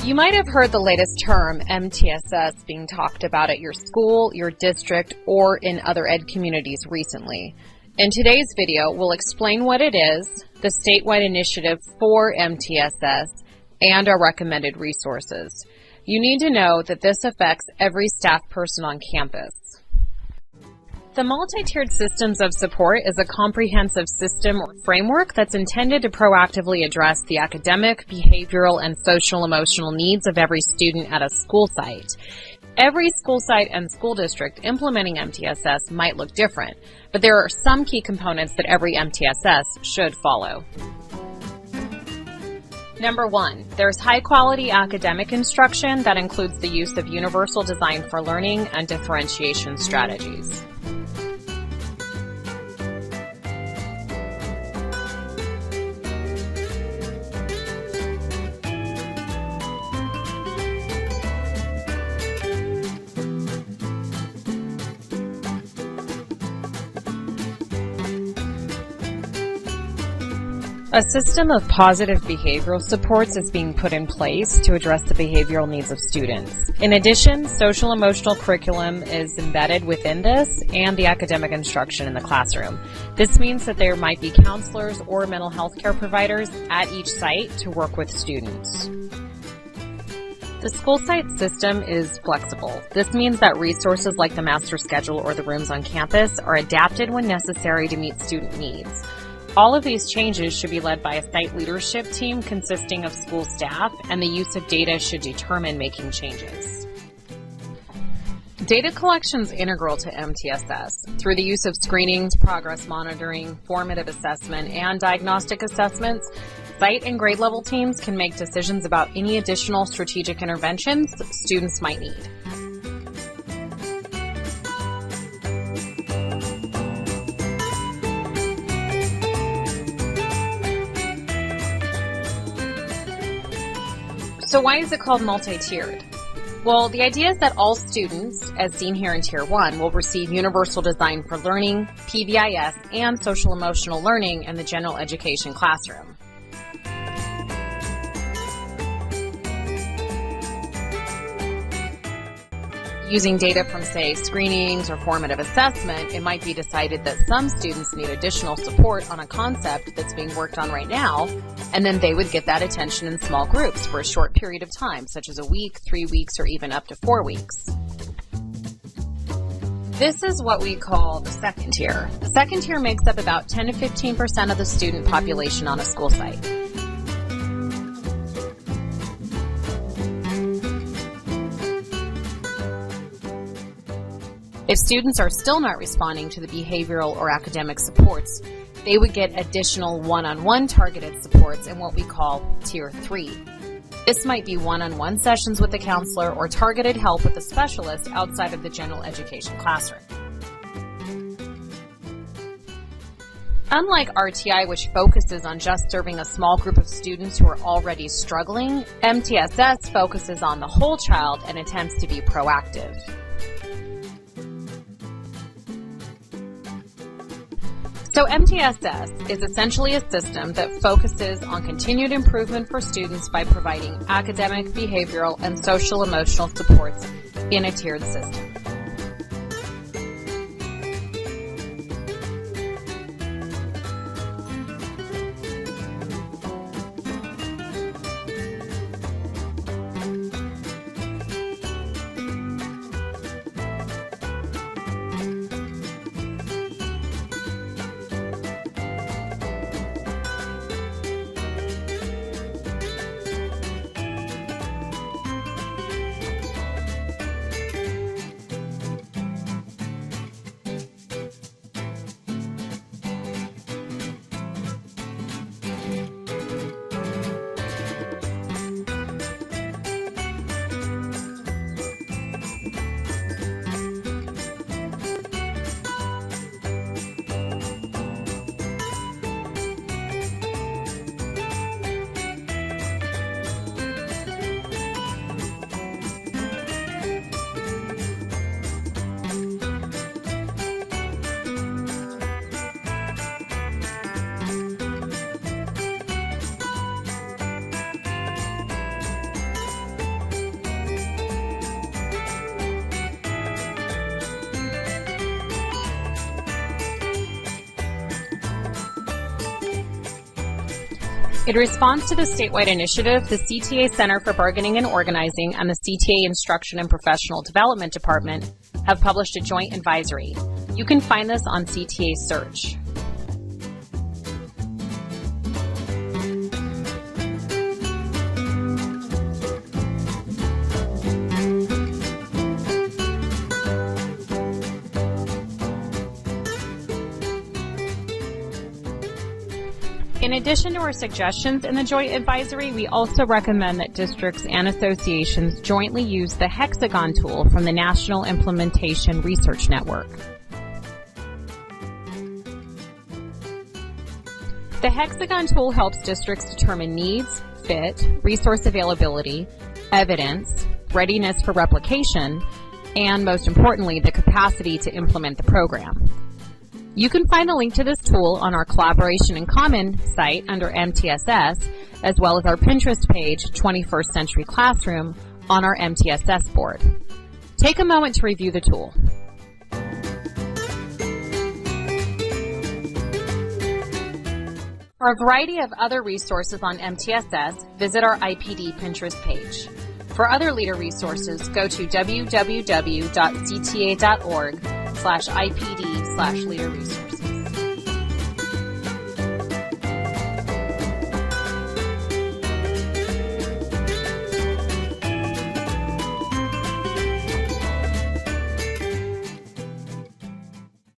You might have heard the latest term, MTSS, being talked about at your school, your district, or in other ed communities recently. In today's video, we'll explain what it is, the statewide initiative for MTSS, and our recommended resources. You need to know that this affects every staff person on campus. The multi-tiered systems of support is a comprehensive system or framework that's intended to proactively address the academic, behavioral, and social-emotional needs of every student at a school site. Every school site and school district implementing MTSS might look different, but there are some key components that every MTSS should follow. Number 1, there's high-quality academic instruction that includes the use of universal design for learning and differentiation strategies. A system of positive behavioral supports is being put in place to address the behavioral needs of students. In addition, social-emotional curriculum is embedded within this and the academic instruction in the classroom. This means that there might be counselors or mental health care providers at each site to work with students. The school site system is flexible. This means that resources like the master schedule or the rooms on campus are adapted when necessary to meet student needs. All of these changes should be led by a site leadership team consisting of school staff, and the use of data should determine making changes. Data collection is integral to MTSS. Through the use of screenings, progress monitoring, formative assessment, and diagnostic assessments, site and grade level teams can make decisions about any additional strategic interventions students might need. So why is it called multi-tiered? Well, the idea is that all students, as seen here in Tier 1, will receive universal design for learning, PBIS, and social-emotional learning in the general education classroom. Using data from, say, screenings or formative assessment, it might be decided that some students need additional support on a concept that's being worked on right now, and then they would get that attention in small groups for a short period of time, such as a week, 3 weeks, or even up to 4 weeks. This is what we call the second tier. The second tier makes up about 10 to 15% of the student population on a school site. If students are still not responding to the behavioral or academic supports, they would get additional one-on-one targeted supports in what we call Tier 3. This might be one-on-one sessions with the counselor or targeted help with a specialist outside of the general education classroom. Unlike RTI, which focuses on just serving a small group of students who are already struggling, MTSS focuses on the whole child and attempts to be proactive. So MTSS is essentially a system that focuses on continued improvement for students by providing academic, behavioral, and social-emotional supports in a tiered system. In response to the statewide initiative, the CTA Center for Bargaining and Organizing and the CTA Instruction and Professional Development Department have published a joint advisory. You can find this on CTA Search. In addition to our suggestions in the joint advisory, we also recommend that districts and associations jointly use the Hexagon tool from the National Implementation Research Network. The Hexagon tool helps districts determine needs, fit, resource availability, evidence, readiness for replication, and most importantly, the capacity to implement the program. You can find a link to this tool on our Collaboration in Common site under MTSS, as well as our Pinterest page, 21st Century Classroom, on our MTSS board. Take a moment to review the tool. For a variety of other resources on MTSS, visit our IPD Pinterest page. For other leader resources, go to www.cta.org/IPD/leader resources.